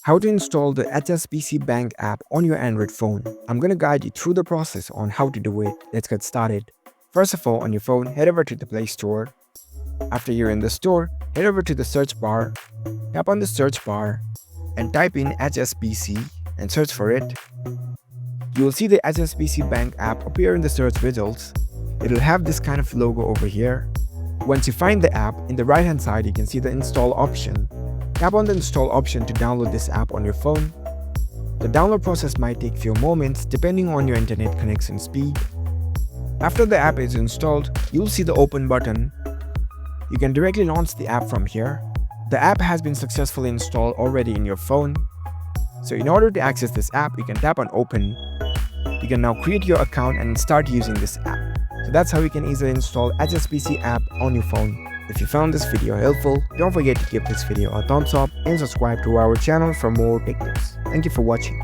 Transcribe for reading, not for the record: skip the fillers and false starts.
How to install the HSBC Bank app on your Android phone. I'm going to guide you through the process on how to do it. Let's get started. First of all, on your phone, head over to the Play Store. After you're in the store, head over to the search bar, tap on the search bar and type in HSBC and search for it. You will see the HSBC Bank app appear in the search results. It will have this kind of logo over here. Once you find the app, in the right hand side you can see the install option. Tap on the install option to download this app on your phone. The download process might take few moments depending on your internet connection speed. After the app is installed, you'll see the open button. You can directly launch the app from here. The app has been successfully installed already in your phone. So in order to access this app, you can tap on open. You can now create your account and start using this app. So that's how you can easily install HSBC app on your phone. If you found this video helpful, don't forget to give this video a thumbs up and subscribe to our channel for more tech tips. Thank you for watching.